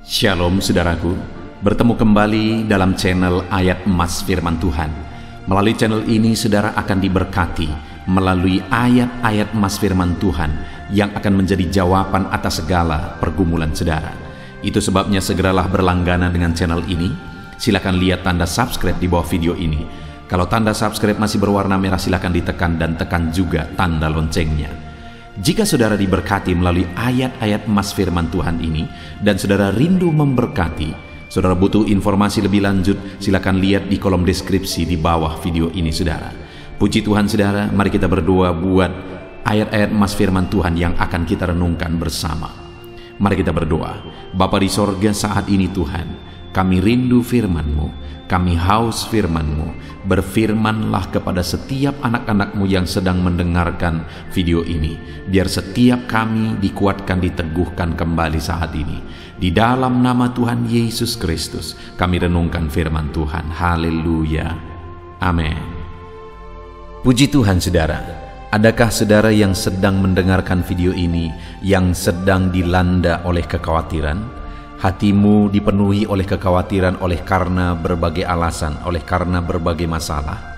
Shalom saudaraku, bertemu kembali dalam channel Ayat Emas Firman Tuhan. Melalui channel ini saudara akan diberkati melalui ayat-ayat emas firman Tuhan yang akan menjadi jawaban atas segala pergumulan saudara. Itu sebabnya segeralah berlangganan dengan channel ini. Silakan lihat tanda subscribe di bawah video ini. Kalau tanda subscribe masih berwarna merah, silakan ditekan dan tekan juga tanda loncengnya. Jika saudara diberkati melalui ayat-ayat emas firman Tuhan ini dan saudara rindu memberkati, saudara butuh informasi lebih lanjut, silakan lihat di kolom deskripsi di bawah video ini saudara. Puji Tuhan saudara, mari kita berdoa buat ayat-ayat emas firman Tuhan yang akan kita renungkan bersama. Mari kita berdoa. Bapa di sorga, saat ini Tuhan, kami rindu firman-Mu, kami haus firman-Mu. Berfirmanlah kepada setiap anak-anak-Mu yang sedang mendengarkan video ini, biar setiap kami dikuatkan, diteguhkan kembali saat ini. Di dalam nama Tuhan Yesus Kristus kami renungkan firman Tuhan. Haleluya, amin. Puji Tuhan saudara. Adakah saudara yang sedang mendengarkan video ini yang sedang dilanda oleh kekhawatiran? Hatimu dipenuhi oleh kekhawatiran oleh karena berbagai alasan, oleh karena berbagai masalah.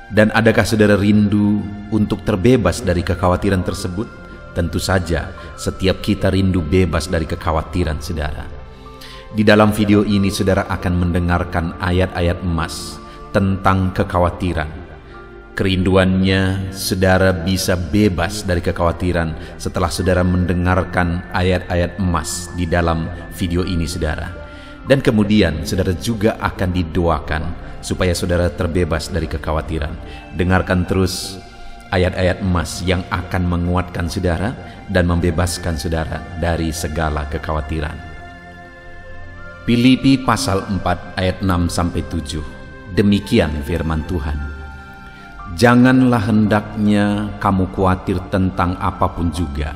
Dan adakah saudara rindu untuk terbebas dari kekhawatiran tersebut? Tentu saja setiap kita rindu bebas dari kekhawatiran saudara. Di dalam video ini saudara akan mendengarkan ayat-ayat emas tentang kekhawatiran. Kerinduannya saudara bisa bebas dari kekhawatiran setelah saudara mendengarkan ayat-ayat emas di dalam video ini saudara. Dan kemudian saudara juga akan didoakan supaya saudara terbebas dari kekhawatiran. Dengarkan terus ayat-ayat emas yang akan menguatkan saudara dan membebaskan saudara dari segala kekhawatiran. Filipi pasal 4 ayat 6-7. Demikian firman Tuhan. Janganlah hendaknya kamu khawatir tentang apapun juga,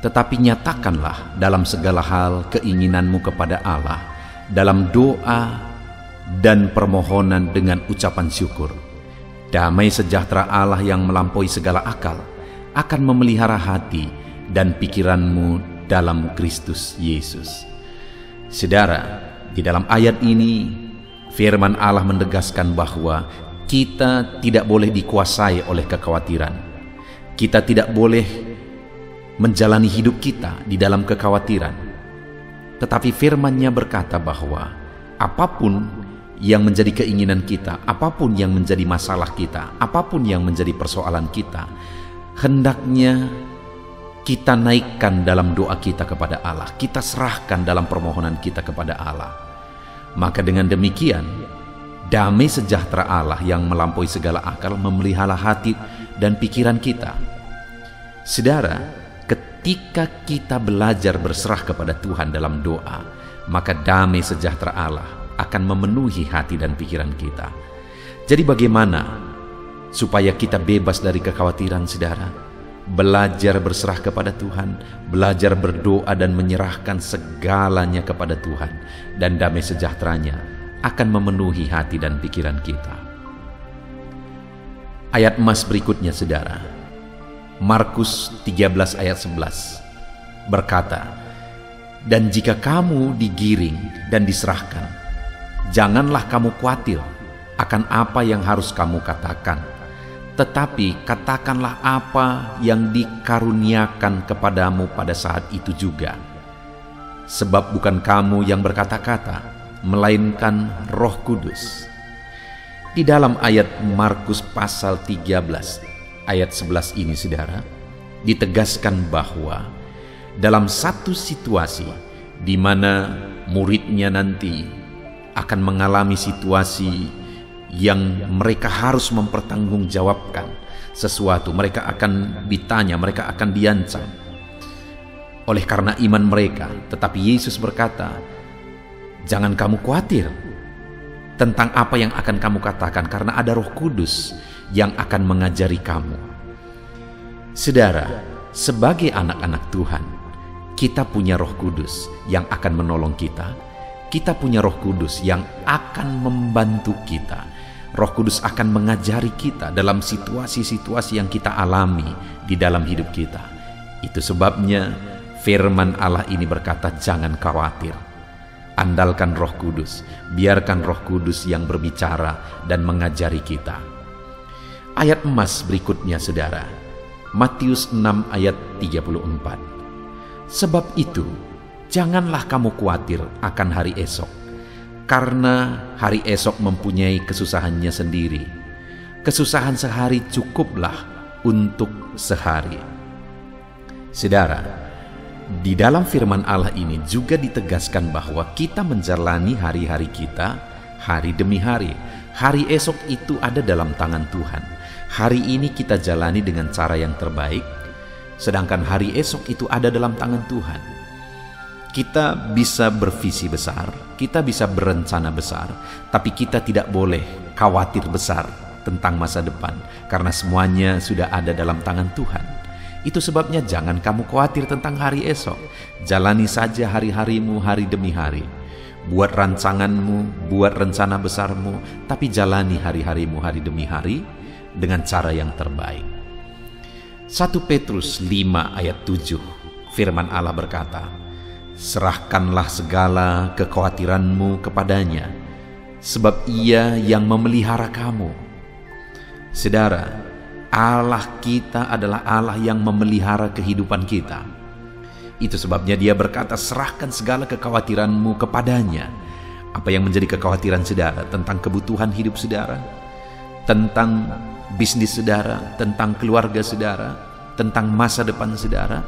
tetapi nyatakanlah dalam segala hal keinginanmu kepada Allah, dalam doa dan permohonan dengan ucapan syukur. Damai sejahtera Allah yang melampaui segala akal akan memelihara hati dan pikiranmu dalam Kristus Yesus. Saudara, di dalam ayat ini firman Allah menegaskan bahwa kita tidak boleh dikuasai oleh kekhawatiran. Kita tidak boleh menjalani hidup kita di dalam kekhawatiran. Tetapi firman-Nya berkata bahwa apapun yang menjadi keinginan kita, apapun yang menjadi masalah kita, apapun yang menjadi persoalan kita, hendaknya kita naikkan dalam doa kita kepada Allah. Kita serahkan dalam permohonan kita kepada Allah. Maka dengan demikian, damai sejahtera Allah yang melampaui segala akal memelihara hati dan pikiran kita. Saudara, ketika kita belajar berserah kepada Tuhan dalam doa, maka damai sejahtera Allah akan memenuhi hati dan pikiran kita. Jadi bagaimana supaya kita bebas dari kekhawatiran saudara? Belajar berserah kepada Tuhan, belajar berdoa dan menyerahkan segalanya kepada Tuhan, dan damai sejahteranya akan memenuhi hati dan pikiran kita. Ayat emas berikutnya saudara, Markus 13 ayat 11 berkata, dan jika kamu digiring dan diserahkan, janganlah kamu khawatir akan apa yang harus kamu katakan, tetapi katakanlah apa yang dikaruniakan kepadamu pada saat itu juga. Sebab bukan kamu yang berkata-kata, melainkan Roh Kudus. Di dalam ayat Markus pasal 13 ayat 11 ini saudara, ditegaskan bahwa dalam satu situasi di mana muridnya nanti akan mengalami situasi yang mereka harus mempertanggungjawabkan sesuatu, mereka akan ditanya, mereka akan diancam oleh karena iman mereka. Tetapi Yesus berkata, jangan kamu khawatir tentang apa yang akan kamu katakan, karena ada Roh Kudus yang akan mengajari kamu. Saudara, sebagai anak-anak Tuhan, kita punya Roh Kudus yang akan menolong kita. Kita punya Roh Kudus yang akan membantu kita. Roh Kudus akan mengajari kita dalam situasi-situasi yang kita alami di dalam hidup kita. Itu sebabnya firman Allah ini berkata, jangan khawatir. Andalkan Roh Kudus, biarkan Roh Kudus yang berbicara dan mengajari kita. Ayat emas berikutnya saudara, Matius 6 ayat 34. Sebab itu, janganlah kamu khawatir akan hari esok, karena hari esok mempunyai kesusahannya sendiri. Kesusahan sehari cukuplah untuk sehari. Saudara, di dalam firman Allah ini juga ditegaskan bahwa kita menjalani hari-hari kita hari demi hari. Hari esok itu ada dalam tangan Tuhan. Hari ini kita jalani dengan cara yang terbaik, sedangkan hari esok itu ada dalam tangan Tuhan. Kita bisa bervisi besar, kita bisa berencana besar, tapi kita tidak boleh khawatir besar tentang masa depan, karena semuanya sudah ada dalam tangan Tuhan. Itu sebabnya jangan kamu khawatir tentang hari esok. Jalani saja hari-harimu hari demi hari. Buat rancanganmu, buat rencana besarmu, tapi jalani hari-harimu hari demi hari dengan cara yang terbaik. 1 Petrus 5 ayat 7, firman Allah berkata, serahkanlah segala kekhawatiranmu kepadanya, sebab Ia yang memelihara kamu. Saudara, Allah kita adalah Allah yang memelihara kehidupan kita. Itu sebabnya Dia berkata, serahkan segala kekhawatiranmu kepadanya. Apa yang menjadi kekhawatiran saudara? Tentang kebutuhan hidup saudara, tentang bisnis saudara, tentang keluarga saudara, tentang masa depan saudara.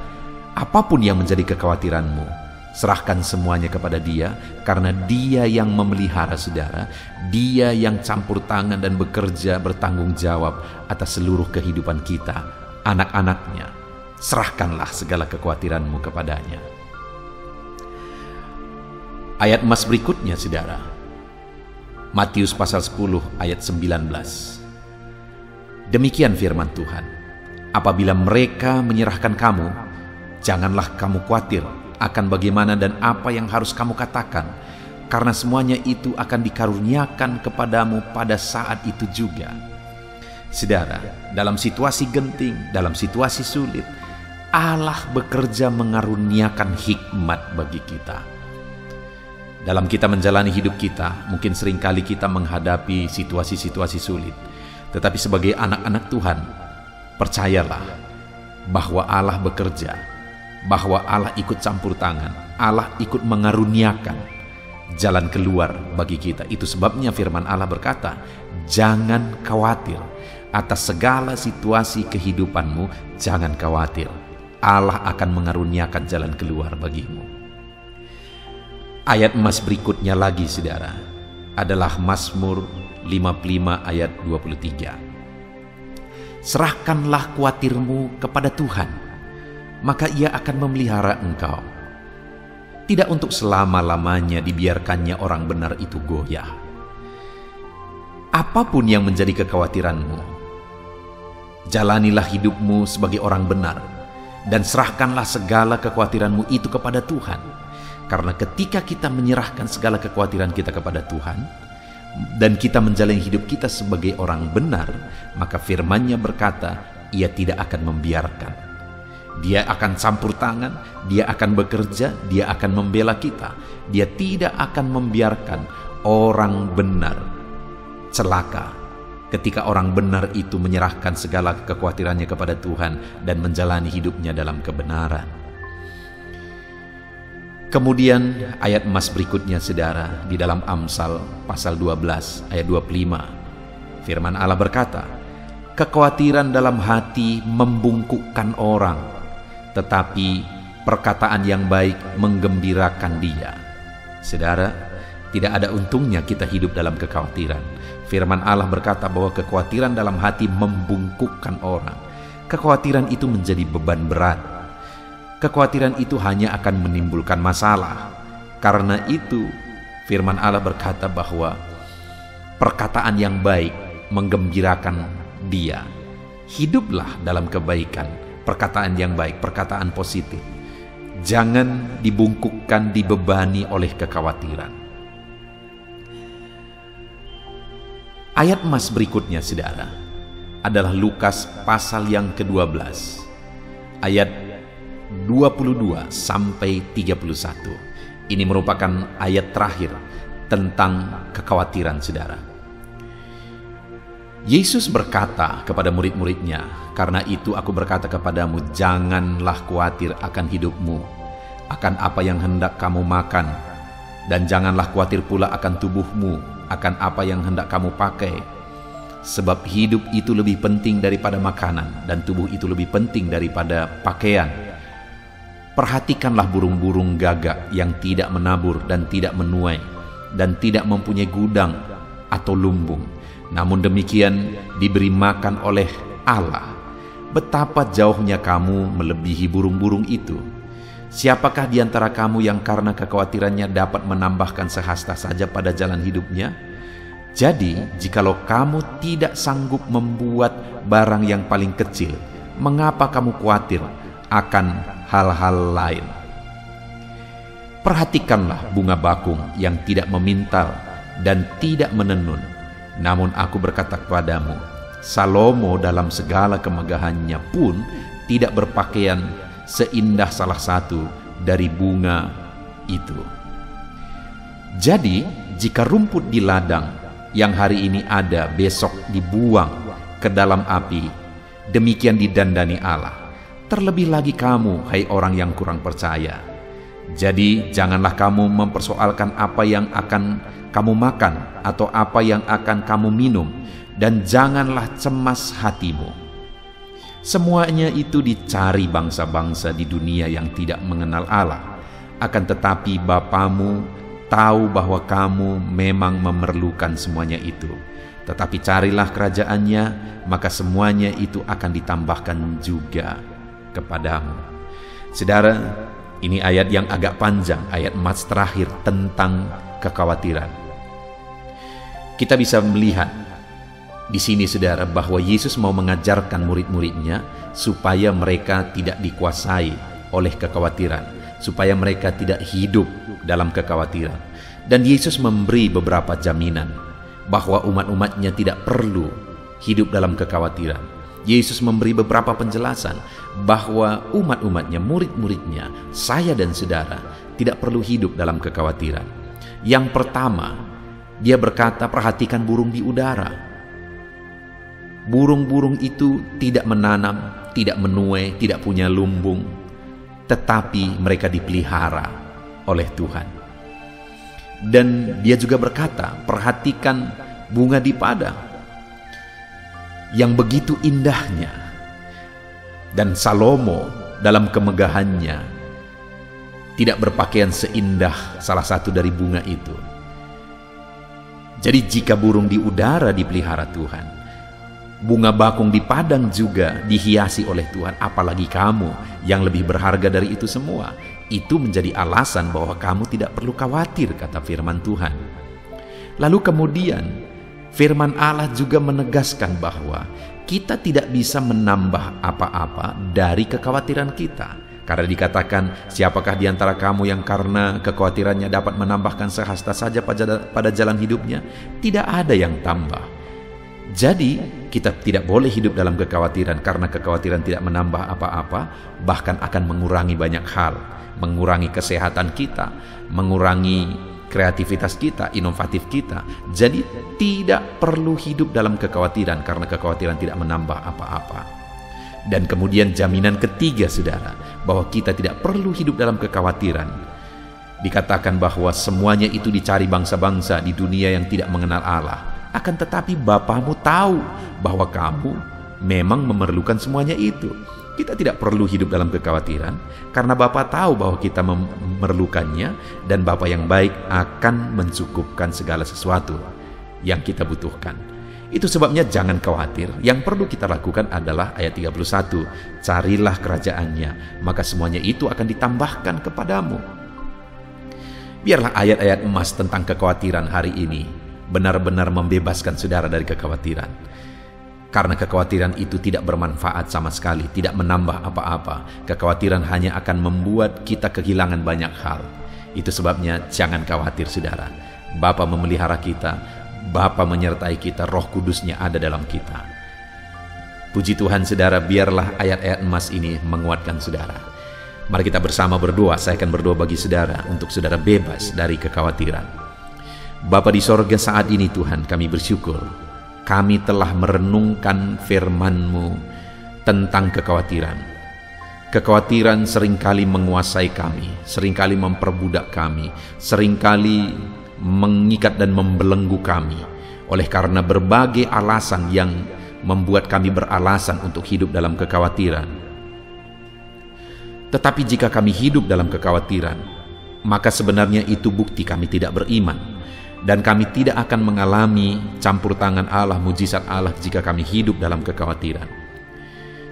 Apapun yang menjadi kekhawatiranmu, serahkan semuanya kepada Dia, karena Dia yang memelihara saudara. Dia yang campur tangan dan bekerja bertanggung jawab atas seluruh kehidupan kita, anak-anaknya. Serahkanlah segala kekhawatiranmu kepadanya. Ayat emas berikutnya saudara, Matius pasal 10 ayat 19. Demikian firman Tuhan, apabila mereka menyerahkan kamu, janganlah kamu khawatir akan bagaimana dan apa yang harus kamu katakan, karena semuanya itu akan dikaruniakan kepadamu pada saat itu juga. Saudara, dalam situasi genting, dalam situasi sulit, Allah bekerja mengaruniakan hikmat bagi kita. Dalam kita menjalani hidup kita, mungkin seringkali kita menghadapi situasi-situasi sulit, tetapi sebagai anak-anak Tuhan, percayalah bahwa Allah bekerja, bahwa Allah ikut campur tangan, Allah ikut mengaruniakan jalan keluar bagi kita. Itu sebabnya firman Allah berkata, jangan khawatir atas segala situasi kehidupanmu, jangan khawatir. Allah akan mengaruniakan jalan keluar bagimu. Ayat emas berikutnya lagi saudara, adalah Mazmur 55 ayat 23. Serahkanlah khawatirmu kepada Tuhan, maka Ia akan memelihara engkau. Tidak untuk selama-lamanya dibiarkannya orang benar itu goyah. Apapun yang menjadi kekhawatiranmu, jalanilah hidupmu sebagai orang benar, dan serahkanlah segala kekhawatiranmu itu kepada Tuhan. Karena ketika kita menyerahkan segala kekhawatiran kita kepada Tuhan, dan kita menjalani hidup kita sebagai orang benar, maka firman-Nya berkata, Ia tidak akan membiarkan. Dia akan campur tangan, Dia akan bekerja, Dia akan membela kita. Dia tidak akan membiarkan orang benar celaka ketika orang benar itu menyerahkan segala kekhawatirannya kepada Tuhan dan menjalani hidupnya dalam kebenaran. Kemudian ayat emas berikutnya saudara, di dalam Amsal pasal 12 ayat 25, firman Allah berkata, kekhawatiran dalam hati membungkukkan orang, tetapi perkataan yang baik menggembirakan dia. Saudara, tidak ada untungnya kita hidup dalam kekhawatiran. Firman Allah berkata bahwa kekhawatiran dalam hati membungkukkan orang. Kekhawatiran itu menjadi beban berat. Kekhawatiran itu hanya akan menimbulkan masalah. Karena itu firman Allah berkata bahwa perkataan yang baik menggembirakan dia. Hiduplah dalam kebaikan, perkataan yang baik, perkataan positif. Jangan dibungkukkan, dibebani oleh kekhawatiran. Ayat emas berikutnya saudara adalah Lukas pasal yang ke-12 ayat 22 sampai 31. Ini merupakan ayat terakhir tentang kekhawatiran saudara. Yesus berkata kepada murid-muridnya, "Karena itu aku berkata kepadamu, janganlah khawatir akan hidupmu, akan apa yang hendak kamu makan, dan janganlah khawatir pula akan tubuhmu, akan apa yang hendak kamu pakai. Sebab hidup itu lebih penting daripada makanan, dan tubuh itu lebih penting daripada pakaian. Perhatikanlah burung-burung gagak yang tidak menabur dan tidak menuai, dan tidak mempunyai gudang atau lumbung, namun demikian diberi makan oleh Allah. Betapa jauhnya kamu melebihi burung-burung itu. Siapakah di antara kamu yang karena kekhawatirannya dapat menambahkan sehasta saja pada jalan hidupnya? Jadi, jikalau kamu tidak sanggup membuat barang yang paling kecil, mengapa kamu khawatir akan hal-hal lain? Perhatikanlah bunga bakung yang tidak memintal dan tidak menenun. Namun aku berkata kepadamu, Salomo dalam segala kemegahannya pun tidak berpakaian seindah salah satu dari bunga itu. Jadi, jika rumput di ladang yang hari ini ada besok dibuang ke dalam api, demikian didandani Allah. Terlebih lagi kamu, hai orang yang kurang percaya. Jadi janganlah kamu mempersoalkan apa yang akan kamu makan atau apa yang akan kamu minum, dan janganlah cemas hatimu. Semuanya itu dicari bangsa-bangsa di dunia yang tidak mengenal Allah. Akan tetapi Bapamu tahu bahwa kamu memang memerlukan semuanya itu. Tetapi carilah kerajaannya, maka semuanya itu akan ditambahkan juga kepadamu. Saudara, ini ayat yang agak panjang, ayat emas terakhir tentang kekhawatiran. Kita bisa melihat di sini, saudara, bahwa Yesus mau mengajarkan murid-muridnya supaya mereka tidak dikuasai oleh kekhawatiran, supaya mereka tidak hidup dalam kekhawatiran. Dan Yesus memberi beberapa jaminan bahwa umat-umatnya tidak perlu hidup dalam kekhawatiran. Yesus memberi beberapa penjelasan bahwa umat-umatnya, murid-muridnya, saya dan saudara tidak perlu hidup dalam kekhawatiran. Yang pertama, dia berkata, perhatikan burung di udara. Burung-burung itu tidak menanam, tidak menuai, tidak punya lumbung, tetapi mereka dipelihara oleh Tuhan. Dan dia juga berkata, perhatikan bunga di padang yang begitu indahnya. Dan Salomo dalam kemegahannya tidak berpakaian seindah salah satu dari bunga itu. Jadi jika burung di udara dipelihara Tuhan, bunga bakung di padang juga dihiasi oleh Tuhan, apalagi kamu yang lebih berharga dari itu semua. Itu menjadi alasan bahwa kamu tidak perlu khawatir, kata firman Tuhan. Lalu kemudian firman Allah juga menegaskan bahwa kita tidak bisa menambah apa-apa dari kekhawatiran kita. Karena dikatakan, siapakah di antara kamu yang karena kekhawatirannya dapat menambahkan sehasta saja pada jalan hidupnya? Tidak ada yang tambah. Jadi kita tidak boleh hidup dalam kekhawatiran, karena kekhawatiran tidak menambah apa-apa, bahkan akan mengurangi banyak hal, mengurangi kesehatan kita, mengurangi kreativitas kita, inovatif kita. Jadi tidak perlu hidup dalam kekhawatiran, karena kekhawatiran tidak menambah apa-apa. Dan kemudian jaminan ketiga, saudara, bahwa kita tidak perlu hidup dalam kekhawatiran. Dikatakan bahwa semuanya itu dicari bangsa-bangsa di dunia yang tidak mengenal Allah. Akan tetapi Bapamu tahu bahwa kamu memang memerlukan semuanya itu. Kita tidak perlu hidup dalam kekhawatiran, karena Bapa tahu bahwa kita memerlukannya, dan Bapa yang baik akan mencukupkan segala sesuatu yang kita butuhkan. Itu sebabnya jangan khawatir. Yang perlu kita lakukan adalah ayat 31, carilah kerajaannya, maka semuanya itu akan ditambahkan kepadamu. Biarlah ayat-ayat emas tentang kekhawatiran hari ini benar-benar membebaskan saudara dari kekhawatiran. Karena kekhawatiran itu tidak bermanfaat sama sekali, tidak menambah apa-apa. Kekhawatiran hanya akan membuat kita kehilangan banyak hal. Itu sebabnya jangan khawatir, saudara. Bapa memelihara kita, Bapa menyertai kita, Roh Kudusnya ada dalam kita. Puji Tuhan, saudara, biarlah ayat-ayat emas ini menguatkan saudara. Mari kita bersama berdoa. Saya akan berdoa bagi saudara, untuk saudara bebas dari kekhawatiran. Bapa di sorga, saat ini Tuhan kami bersyukur, kami telah merenungkan firman-Mu tentang kekhawatiran. Kekhawatiran seringkali menguasai kami, seringkali memperbudak kami, seringkali mengikat dan membelenggu kami, oleh karena berbagai alasan yang membuat kami beralasan untuk hidup dalam kekhawatiran. Tetapi jika kami hidup dalam kekhawatiran, maka sebenarnya itu bukti kami tidak beriman, dan kami tidak akan mengalami campur tangan Allah, mujizat Allah jika kami hidup dalam kekhawatiran.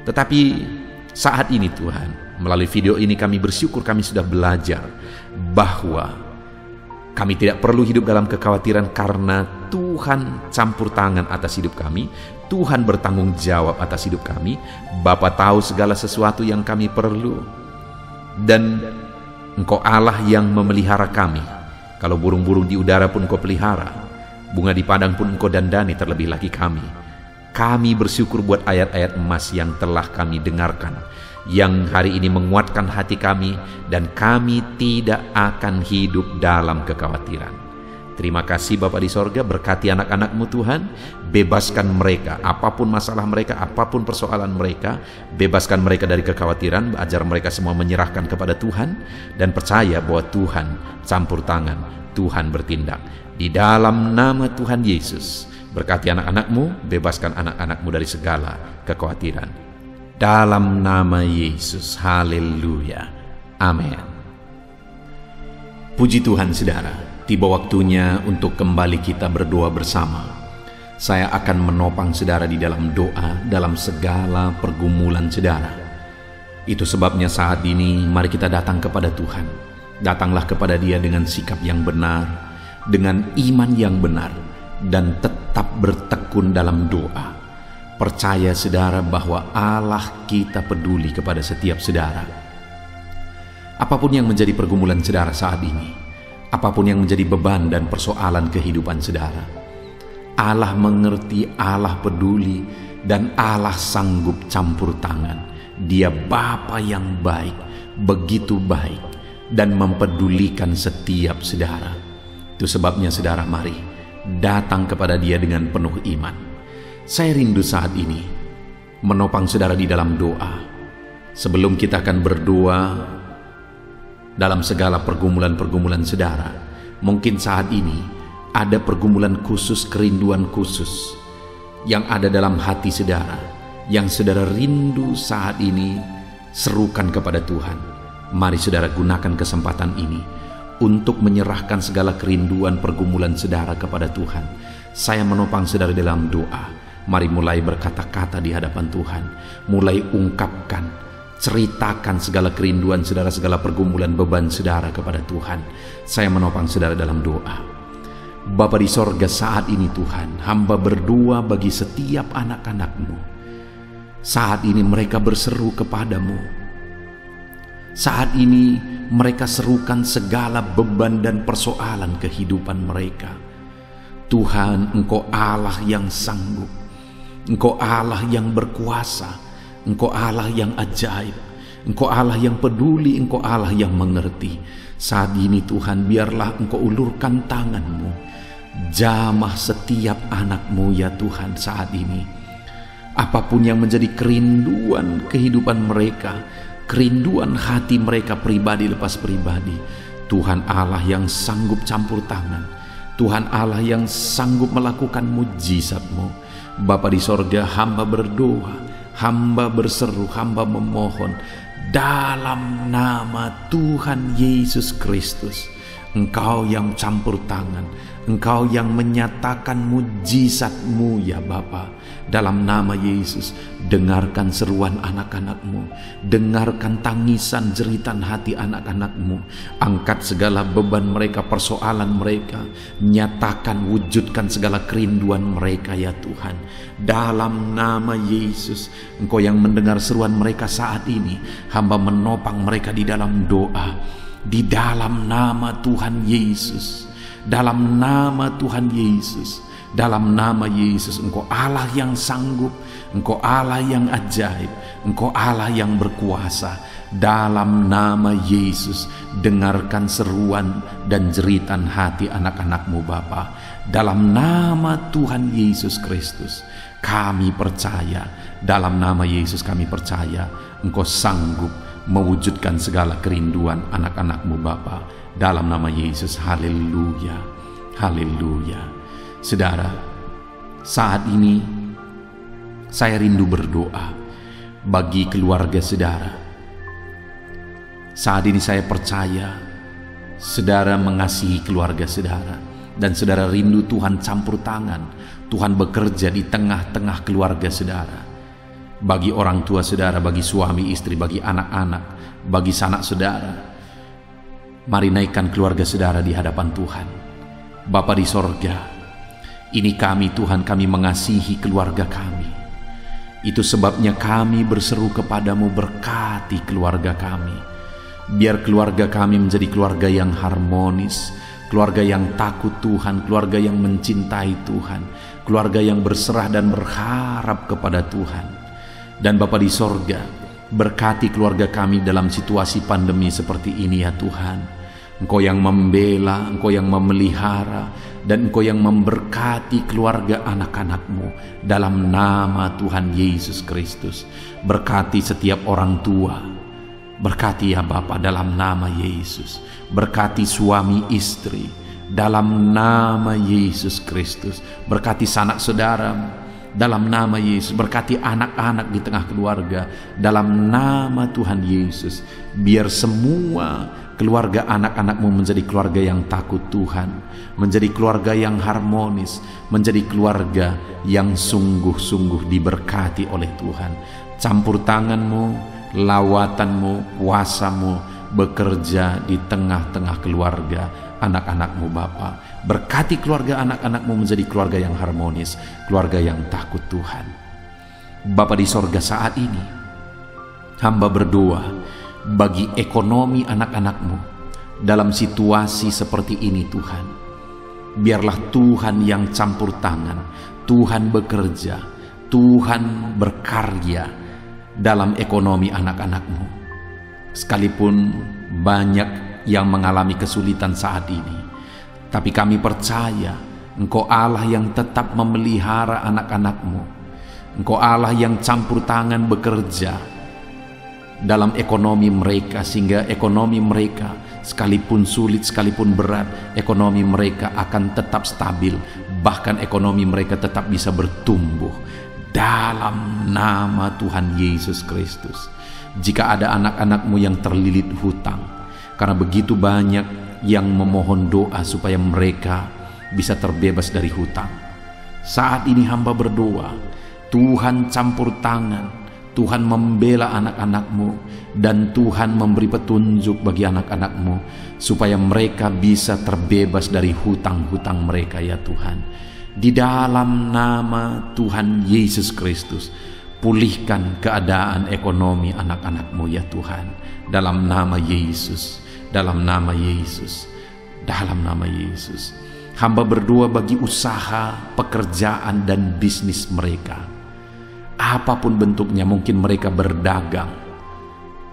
Tetapi saat ini Tuhan, melalui video ini kami bersyukur kami sudah belajar bahwa kami tidak perlu hidup dalam kekhawatiran karena Tuhan campur tangan atas hidup kami. Tuhan bertanggung jawab atas hidup kami. Bapa tahu segala sesuatu yang kami perlu. Dan Engkau Allah yang memelihara kami. Kalau burung-burung di udara pun Engkau pelihara, bunga di padang pun Engkau dandani, terlebih lagi kami. Kami bersyukur buat ayat-ayat emas yang telah kami dengarkan, yang hari ini menguatkan hati kami, dan kami tidak akan hidup dalam kekhawatiran. Terima kasih Bapa di sorga, berkati anak-anak-Mu Tuhan, bebaskan mereka, apapun masalah mereka, apapun persoalan mereka, bebaskan mereka dari kekhawatiran, ajar mereka semua menyerahkan kepada Tuhan, dan percaya bahwa Tuhan campur tangan, Tuhan bertindak. Di dalam nama Tuhan Yesus, berkati anak-anak-Mu, bebaskan anak-anak-Mu dari segala kekhawatiran. Dalam nama Yesus, haleluya, amin. Puji Tuhan saudara, tiba waktunya untuk kembali kita berdoa bersama. Saya akan menopang saudara di dalam doa, dalam segala pergumulan saudara. Itu sebabnya saat ini mari kita datang kepada Tuhan. Datanglah kepada Dia dengan sikap yang benar, dengan iman yang benar, dan tetap bertekun dalam doa. Percaya saudara bahwa Allah kita peduli kepada setiap saudara. Apapun yang menjadi pergumulan saudara saat ini, apapun yang menjadi beban dan persoalan kehidupan saudara, Allah mengerti, Allah peduli, dan Allah sanggup campur tangan. Dia Bapa yang baik, begitu baik, dan mempedulikan setiap saudara. Itu sebabnya saudara, mari datang kepada Dia dengan penuh iman. Saya rindu saat ini menopang saudara di dalam doa. Sebelum kita akan berdoa dalam segala pergumulan-pergumulan saudara, mungkin saat ini ada pergumulan khusus, kerinduan khusus yang ada dalam hati saudara, yang saudara rindu saat ini. Serukan kepada Tuhan. Mari saudara gunakan kesempatan ini untuk menyerahkan segala kerinduan pergumulan saudara kepada Tuhan. Saya menopang saudara dalam doa. Mari mulai berkata-kata di hadapan Tuhan, mulai ungkapkan, ceritakan segala kerinduan saudara, segala pergumulan beban saudara kepada Tuhan. Saya menopang saudara dalam doa. Bapa di sorga, saat ini Tuhan, hamba berdoa bagi setiap anak-anak-Mu. Saat ini mereka berseru kepadamu. Saat ini mereka serukan segala beban dan persoalan kehidupan mereka. Tuhan, Engkau Allah yang sanggup, Engkau Allah yang berkuasa, Engkau Allah yang ajaib, Engkau Allah yang peduli, Engkau Allah yang mengerti. Saat ini Tuhan, biarlah Engkau ulurkan tangan-Mu, jamah setiap anak-Mu ya Tuhan saat ini. Apapun yang menjadi kerinduan kehidupan mereka, kerinduan hati mereka pribadi lepas pribadi, Tuhan Allah yang sanggup campur tangan, Tuhan Allah yang sanggup melakukan mujizat-Mu. Bapa di sorga, hamba berdoa, hamba berseru, hamba memohon dalam nama Tuhan Yesus Kristus. Engkau yang campur tangan, Engkau yang menyatakan mujizat-Mu ya Bapa. Dalam nama Yesus, dengarkan seruan anak-anak-Mu, dengarkan tangisan jeritan hati anak-anak-Mu. Angkat segala beban mereka, persoalan mereka, nyatakan, wujudkan segala kerinduan mereka ya Tuhan. Dalam nama Yesus, Engkau yang mendengar seruan mereka saat ini, hamba menopang mereka di dalam doa. Di dalam nama Tuhan Yesus, dalam nama Tuhan Yesus, Dalam nama Yesus, Engkau Allah yang sanggup, Engkau Allah yang ajaib, Engkau Allah yang berkuasa. Dalam nama Yesus, dengarkan seruan dan jeritan hati anak-anak-Mu Bapa. Dalam nama Tuhan Yesus Kristus, kami percaya. Dalam nama Yesus kami percaya Engkau sanggup mewujudkan segala kerinduan anak-anak-Mu Bapa. Dalam nama Yesus, haleluya, haleluya. Saudara, saat ini saya rindu berdoa bagi keluarga saudara. Saat ini saya percaya saudara mengasihi keluarga saudara, dan saudara rindu Tuhan campur tangan, Tuhan bekerja di tengah-tengah keluarga saudara. Bagi orang tua saudara, bagi suami istri, bagi anak-anak, bagi sanak saudara, mari naikkan keluarga saudara di hadapan Tuhan. Bapa di sorga, ini kami Tuhan, kami mengasihi keluarga kami. Itu sebabnya kami berseru kepadamu, berkati keluarga kami. Biar keluarga kami menjadi keluarga yang harmonis, keluarga yang takut Tuhan, keluarga yang mencintai Tuhan, keluarga yang berserah dan berharap kepada Tuhan. Dan Bapa di sorga, berkati keluarga kami dalam situasi pandemi seperti ini ya Tuhan. Engkau yang membela, Engkau yang memelihara, dan Engkau yang memberkati keluarga anak-anak-Mu dalam nama Tuhan Yesus Kristus. Berkati setiap orang tua, berkati ya Bapa dalam nama Yesus. Berkati suami istri dalam nama Yesus Kristus. Berkati sanak saudara dalam nama Yesus. Berkati anak-anak di tengah keluarga dalam nama Tuhan Yesus. Biar semua keluarga anak-anak-Mu menjadi keluarga yang takut Tuhan, menjadi keluarga yang harmonis, menjadi keluarga yang sungguh-sungguh diberkati oleh Tuhan. Campur tangan-Mu, lawatan-Mu, kuasa-Mu bekerja di tengah-tengah keluarga anak-anak-Mu Bapa. Berkati keluarga anak-anak-Mu menjadi keluarga yang harmonis, keluarga yang takut Tuhan. Bapa di sorga, saat ini hamba berdoa bagi ekonomi anak-anak-Mu dalam situasi seperti ini Tuhan. Biarlah Tuhan yang campur tangan, Tuhan bekerja, Tuhan berkarya dalam ekonomi anak-anak-Mu. Sekalipun banyak yang mengalami kesulitan saat ini, tapi kami percaya Engkau Allah yang tetap memelihara anak-anak-Mu. Engkau Allah yang campur tangan bekerja dalam ekonomi mereka, sehingga ekonomi mereka sekalipun sulit, sekalipun berat, ekonomi mereka akan tetap stabil, bahkan ekonomi mereka tetap bisa bertumbuh dalam nama Tuhan Yesus Kristus. Jika ada anak-anak-Mu yang terlilit hutang, karena begitu banyak yang memohon doa supaya mereka bisa terbebas dari hutang, saat ini hamba berdoa, Tuhan campur tangan, Tuhan membela anak-anak-Mu, dan Tuhan memberi petunjuk bagi anak-anak-Mu supaya mereka bisa terbebas dari hutang-hutang mereka ya Tuhan. Di dalam nama Tuhan Yesus Kristus, pulihkan keadaan ekonomi anak-anak-Mu ya Tuhan. Dalam nama Yesus, dalam nama Yesus, dalam nama Yesus. Hamba berdoa bagi usaha, pekerjaan, dan bisnis mereka. Apapun bentuknya, mungkin mereka berdagang,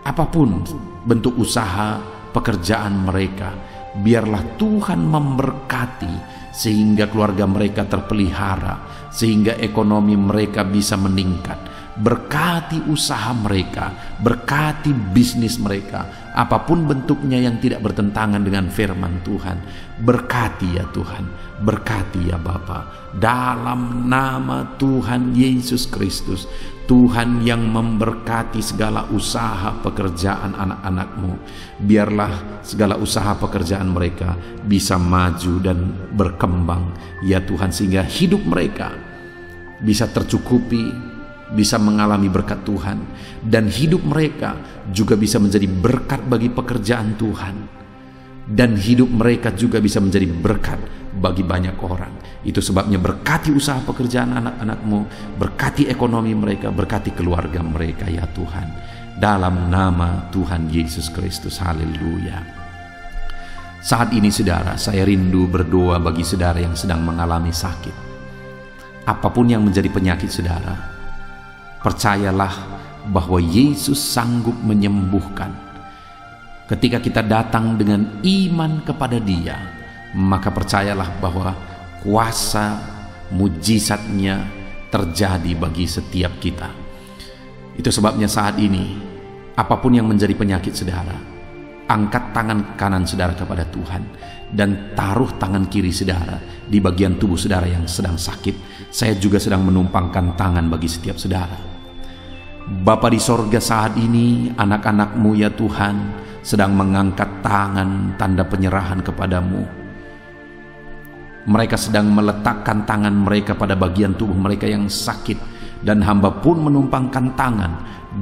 apapun bentuk usaha pekerjaan mereka, biarlah Tuhan memberkati sehingga keluarga mereka terpelihara, sehingga ekonomi mereka bisa meningkat. Berkati usaha mereka, berkati bisnis mereka, apapun bentuknya yang tidak bertentangan dengan firman Tuhan. Berkati ya Tuhan, berkati ya Bapa, dalam nama Tuhan Yesus Kristus. Tuhan yang memberkati segala usaha pekerjaan anak-anak-Mu, biarlah segala usaha pekerjaan mereka bisa maju dan berkembang ya Tuhan, sehingga hidup mereka bisa tercukupi, bisa mengalami berkat Tuhan, dan hidup mereka juga bisa menjadi berkat bagi pekerjaan Tuhan, dan hidup mereka juga bisa menjadi berkat bagi banyak orang. Itu sebabnya berkati usaha pekerjaan anak-anak-Mu, berkati ekonomi mereka, berkati keluarga mereka ya Tuhan, dalam nama Tuhan Yesus Kristus. Haleluya. Saat ini saudara, saya rindu berdoa bagi saudara yang sedang mengalami sakit. apapun yang menjadi penyakit saudara, percayalah bahwa Yesus sanggup menyembuhkan. Ketika kita datang dengan iman kepada Dia, maka percayalah bahwa kuasa mujizatnya terjadi bagi setiap kita. Itu sebabnya saat ini, apapun yang menjadi penyakit saudara, angkat tangan kanan saudara kepada Tuhan dan taruh tangan kiri saudara di bagian tubuh saudara yang sedang sakit. Saya juga sedang menumpangkan tangan bagi setiap saudara. Bapa di sorga, saat ini anak-anak-Mu ya Tuhan sedang mengangkat tangan tanda penyerahan kepadamu. Mereka sedang meletakkan tangan mereka pada bagian tubuh mereka yang sakit, dan hamba pun menumpangkan tangan.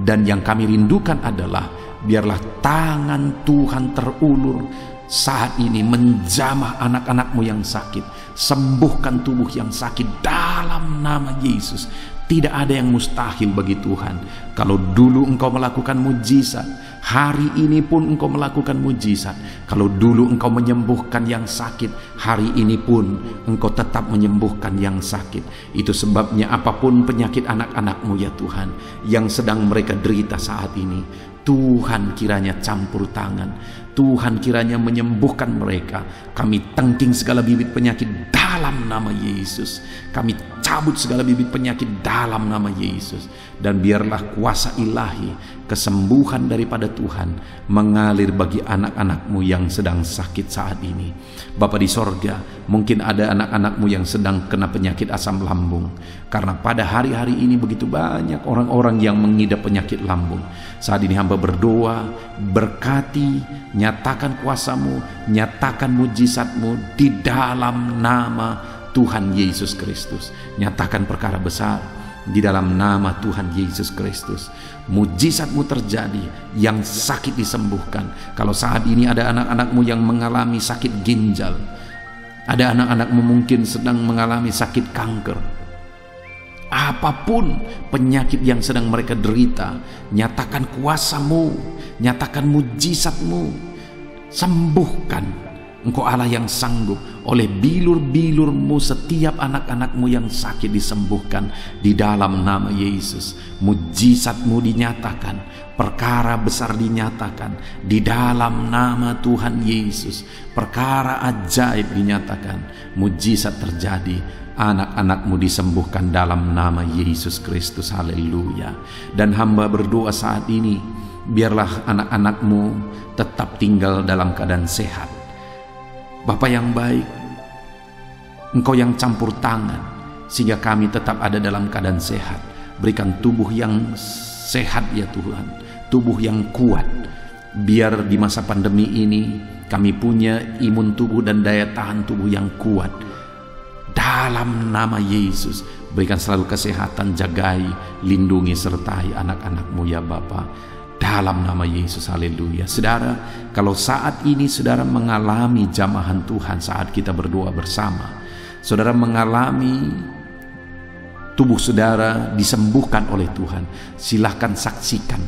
Dan yang kami rindukan adalah biarlah tangan Tuhan terulur saat ini menjamah anak-anak-Mu yang sakit. Sembuhkan tubuh yang sakit dalam nama Yesus. Tidak ada yang mustahil bagi Tuhan. Kalau dulu Engkau melakukan mujizat, hari ini pun Engkau melakukan mujizat. Kalau dulu Engkau menyembuhkan yang sakit, hari ini pun Engkau tetap menyembuhkan yang sakit. Itu sebabnya apapun penyakit anak-anak-Mu ya Tuhan, yang sedang mereka derita saat ini, Tuhan kiranya campur tangan. Tuhan kiranya menyembuhkan mereka. Kami tengking segala bibit penyakit dalam nama Yesus. Kami cabut segala bibit penyakit dalam nama Yesus. Dan biarlah kuasa ilahi, kesembuhan daripada Tuhan mengalir bagi anak-anak-Mu yang sedang sakit saat ini. Bapa di sorga, mungkin ada anak-anak-Mu yang sedang kena penyakit asam lambung. Karena pada hari-hari ini begitu banyak orang-orang yang mengidap penyakit lambung. Saat ini hamba berdoa, berkati, nyatakan kuasa-Mu, nyatakan mujizat-Mu di dalam nama Tuhan Yesus Kristus. Nyatakan perkara besar di dalam nama Tuhan Yesus Kristus. Mujizat-Mu terjadi, yang sakit disembuhkan. Kalau saat ini ada anak-anak-Mu yang mengalami sakit ginjal, ada anak-anak-Mu mungkin sedang mengalami sakit kanker, apapun penyakit yang sedang mereka derita, nyatakan kuasa-Mu, nyatakan mujizat-Mu, sembuhkan. Engkau Allah yang sanggup. Oleh bilur-bilur-Mu setiap anak-anak-Mu yang sakit disembuhkan di dalam nama Yesus. Mujizat-Mu dinyatakan, perkara besar dinyatakan di dalam nama Tuhan Yesus. Perkara ajaib dinyatakan, mujizat terjadi. Anak-anak-Mu disembuhkan dalam nama Yesus Kristus. Haleluya. Dan hamba berdoa saat ini, biarlah anak-anak-Mu tetap tinggal dalam keadaan sehat. Bapa yang baik, Engkau yang campur tangan sehingga kami tetap ada dalam keadaan sehat. Berikan tubuh yang sehat ya Tuhan, tubuh yang kuat. Biar di masa pandemi ini kami punya imun tubuh dan daya tahan tubuh yang kuat. Dalam nama Yesus, berikan selalu kesehatan, jagai, lindungi, sertai anak-anak-Mu ya Bapa. Dalam nama Yesus, haleluya. Saudara, kalau saat ini saudara mengalami jamahan Tuhan saat kita berdoa bersama, saudara mengalami tubuh saudara disembuhkan oleh Tuhan, silahkan saksikan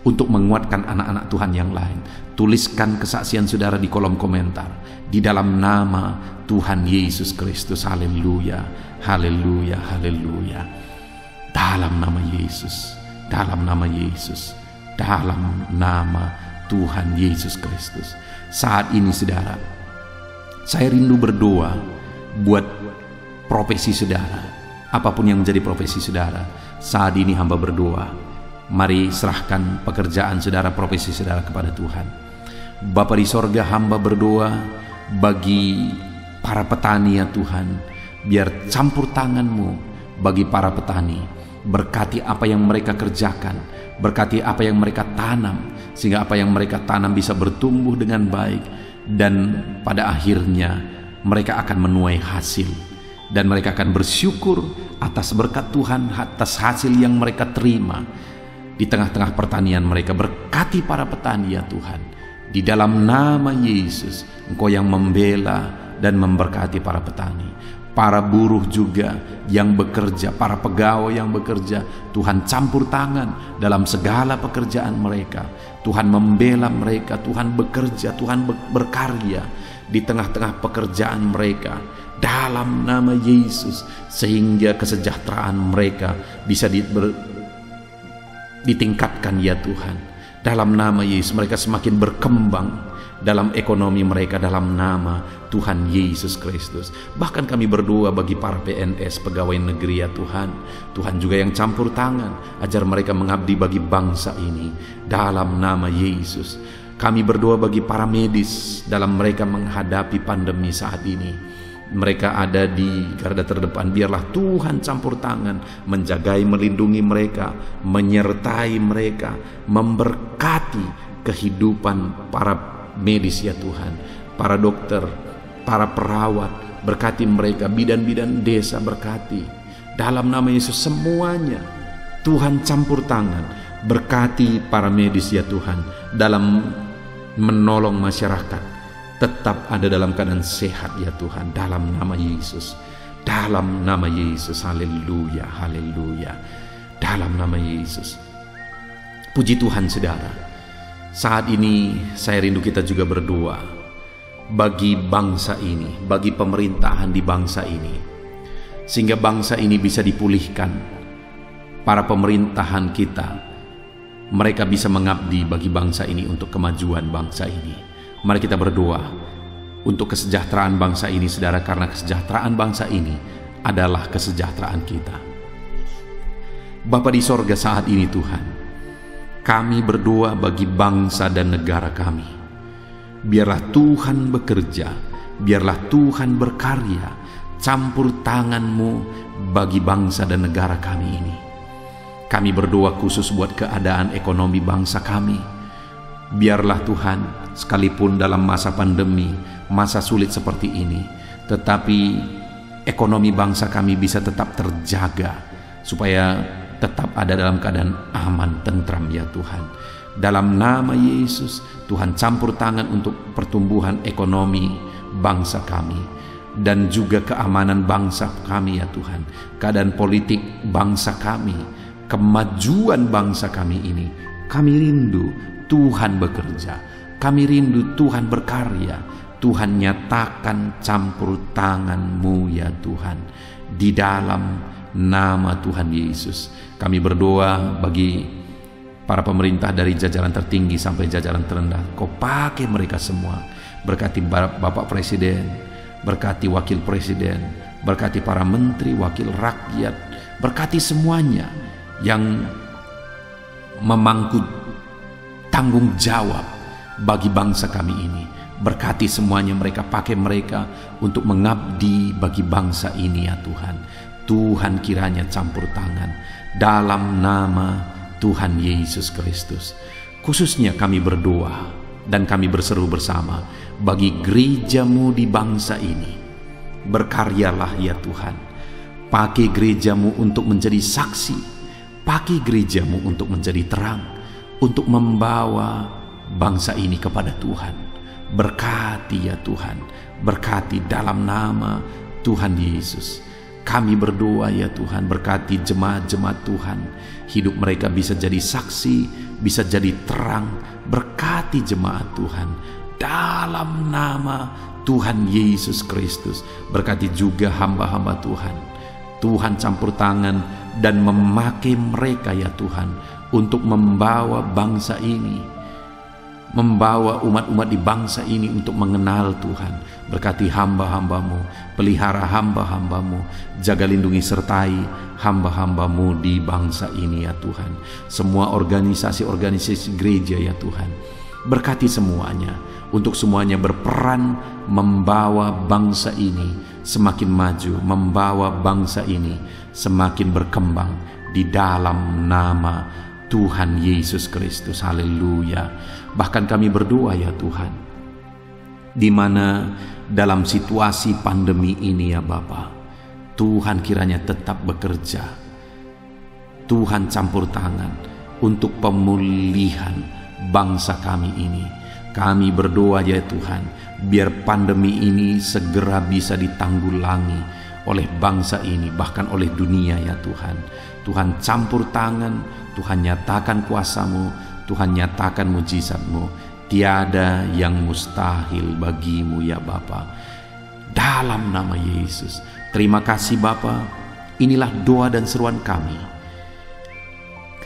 untuk menguatkan anak-anak Tuhan yang lain. Tuliskan kesaksian saudara di kolom komentar di dalam nama Tuhan Yesus Kristus. Haleluya, haleluya, haleluya. Dalam nama Yesus, dalam nama Yesus, dalam nama Tuhan Yesus Kristus. Saat ini saudara, saya rindu berdoa buat profesi saudara. Apapun yang menjadi profesi saudara, saat ini hamba berdoa. Mari serahkan pekerjaan saudara, profesi saudara kepada Tuhan. Bapa di sorga, hamba berdoa bagi para petani ya Tuhan. Biar campur tangan-Mu bagi para petani. Berkati apa yang mereka kerjakan, berkati apa yang mereka tanam, sehingga apa yang mereka tanam bisa bertumbuh dengan baik, dan pada akhirnya mereka akan menuai hasil, dan mereka akan bersyukur atas berkat Tuhan, atas hasil yang mereka terima di tengah-tengah pertanian mereka. Berkati para petani ya Tuhan, di dalam nama Yesus. Engkau yang membela dan memberkati para petani. Para buruh juga yang bekerja, para pegawai yang bekerja, Tuhan campur tangan dalam segala pekerjaan mereka. Tuhan membela mereka, Tuhan bekerja, Tuhan berkarya di tengah-tengah pekerjaan mereka, dalam nama Yesus, sehingga kesejahteraan mereka bisa ditingkatkan ya Tuhan. Dalam nama Yesus mereka semakin berkembang dalam ekonomi mereka, dalam nama Tuhan Yesus Kristus. Bahkan kami berdoa bagi para PNS, pegawai negeri ya Tuhan. Tuhan juga yang campur tangan, ajar mereka mengabdi bagi bangsa ini, dalam nama Yesus. Kami berdoa bagi para medis dalam mereka menghadapi pandemi saat ini. Mereka ada di garda terdepan, biarlah Tuhan campur tangan, menjagai, melindungi mereka, menyertai mereka, memberkati kehidupan para medis ya Tuhan, para dokter, para perawat, berkati mereka, bidan-bidan desa berkati, dalam nama Yesus semuanya. Tuhan campur tangan, berkati para medis ya Tuhan, dalam menolong masyarakat tetap ada dalam keadaan sehat ya Tuhan, dalam nama Yesus, dalam nama Yesus. Haleluya, haleluya, dalam nama Yesus. Puji Tuhan saudara, saat ini saya rindu kita juga berdoa bagi bangsa ini, bagi pemerintahan di bangsa ini, sehingga bangsa ini bisa dipulihkan. Para pemerintahan kita, mereka bisa mengabdi bagi bangsa ini untuk kemajuan bangsa ini. Mari kita berdoa untuk kesejahteraan bangsa ini saudara, karena kesejahteraan bangsa ini adalah kesejahteraan kita. Bapa di sorga, saat ini Tuhan, kami berdoa bagi bangsa dan negara kami. Biarlah Tuhan bekerja, biarlah Tuhan berkarya, campur tangan-Mu bagi bangsa dan negara kami ini. Kami berdoa khusus buat keadaan ekonomi bangsa kami. Biarlah Tuhan, sekalipun dalam masa pandemi, masa sulit seperti ini, tetapi ekonomi bangsa kami bisa tetap terjaga, supaya tetap ada dalam keadaan aman, tentram ya Tuhan. Dalam nama Yesus, Tuhan campur tangan untuk pertumbuhan ekonomi bangsa kami, dan juga keamanan bangsa kami ya Tuhan, keadaan politik bangsa kami, kemajuan bangsa kami ini. Kami rindu Tuhan bekerja, kami rindu Tuhan berkarya. Tuhan nyatakan campur tangan-Mu ya Tuhan, di dalam nama Tuhan Yesus. Kami berdoa bagi para pemerintah dari jajaran tertinggi sampai jajaran terendah. Kau pakai mereka semua, berkati Bapak Presiden, berkati Wakil Presiden, berkati para menteri, wakil rakyat, berkati semuanya yang memangku tanggung jawab bagi bangsa kami ini. Berkati semuanya, mereka pakai mereka untuk mengabdi bagi bangsa ini ya Tuhan. Tuhan kiranya campur tangan dalam nama Tuhan Yesus Kristus. Khususnya kami berdoa dan kami berseru bersama bagi gereja-Mu di bangsa ini. Berkaryalah ya Tuhan, pakai gereja-Mu untuk menjadi saksi, pakai gereja-Mu untuk menjadi terang, untuk membawa bangsa ini kepada Tuhan. Berkati ya Tuhan, berkati dalam nama Tuhan Yesus. Kami berdoa ya Tuhan, berkati jemaat-jemaat Tuhan, hidup mereka bisa jadi saksi, bisa jadi terang. Berkati jemaat Tuhan dalam nama Tuhan Yesus Kristus. Berkati juga hamba-hamba Tuhan. Tuhan campur tangan dan memakai mereka ya Tuhan untuk membawa bangsa ini, membawa umat-umat di bangsa ini untuk mengenal Tuhan. Berkati hamba-hamba-Mu, pelihara hamba-hamba-Mu, jaga lindungi sertai hamba-hamba-Mu di bangsa ini ya Tuhan. Semua organisasi-organisasi gereja ya Tuhan, berkati semuanya, untuk semuanya berperan membawa bangsa ini semakin maju, membawa bangsa ini semakin berkembang di dalam nama Tuhan Yesus Kristus. Haleluya. Bahkan kami berdoa ya Tuhan, di mana dalam situasi pandemi ini ya Bapa, Tuhan kiranya tetap bekerja. Tuhan campur tangan untuk pemulihan bangsa kami ini. Kami berdoa ya Tuhan, biar pandemi ini segera bisa ditanggulangi oleh bangsa ini, bahkan oleh dunia ya Tuhan. Tuhan campur tangan, Tuhan nyatakan kuasa-Mu, Tuhan nyatakan mujizat-Mu. Tiada yang mustahil bagimu ya Bapa. Dalam nama Yesus. Terima kasih Bapa. Inilah doa dan seruan kami.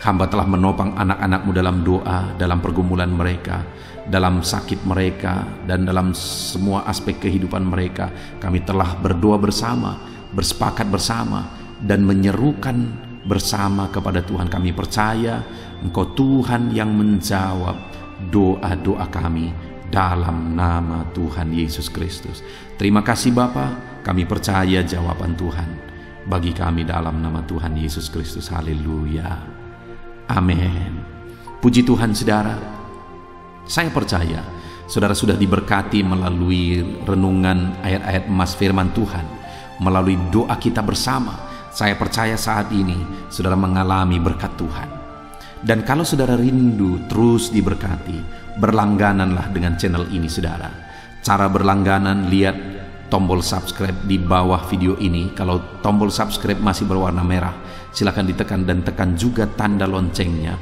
Hamba telah menopang anak-anak-Mu dalam doa, dalam pergumulan mereka, dalam sakit mereka, dan dalam semua aspek kehidupan mereka. Kami telah berdoa bersama, bersepakat bersama, dan menyerukan bersama kepada Tuhan. Kami percaya Engkau Tuhan yang menjawab doa-doa kami dalam nama Tuhan Yesus Kristus. Terima kasih Bapa, kami percaya jawaban Tuhan bagi kami dalam nama Tuhan Yesus Kristus. Haleluya. Amin. Puji Tuhan saudara. Saya percaya saudara sudah diberkati melalui renungan ayat-ayat emas firman Tuhan, melalui doa kita bersama. Saya percaya saat ini saudara mengalami berkat Tuhan. Dan kalau saudara rindu terus diberkati, berlanggananlah dengan channel ini saudara. Cara berlangganan, lihat tombol subscribe di bawah video ini. Kalau tombol subscribe masih berwarna merah, silakan ditekan dan tekan juga tanda loncengnya.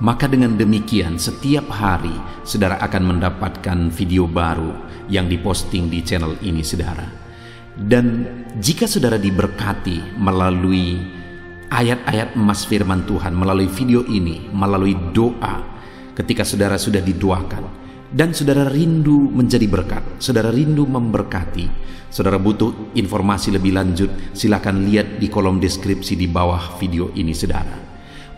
Maka dengan demikian setiap hari saudara akan mendapatkan video baru yang diposting di channel ini saudara. Dan jika saudara diberkati melalui ayat-ayat emas firman Tuhan, melalui video ini, melalui doa, ketika saudara sudah didoakan dan saudara rindu menjadi berkat, saudara rindu memberkati, saudara butuh informasi lebih lanjut, silakan lihat di kolom deskripsi di bawah video ini saudara.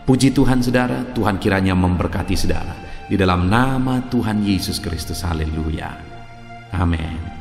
Puji Tuhan saudara, Tuhan kiranya memberkati saudara di dalam nama Tuhan Yesus Kristus. Haleluya. Amin.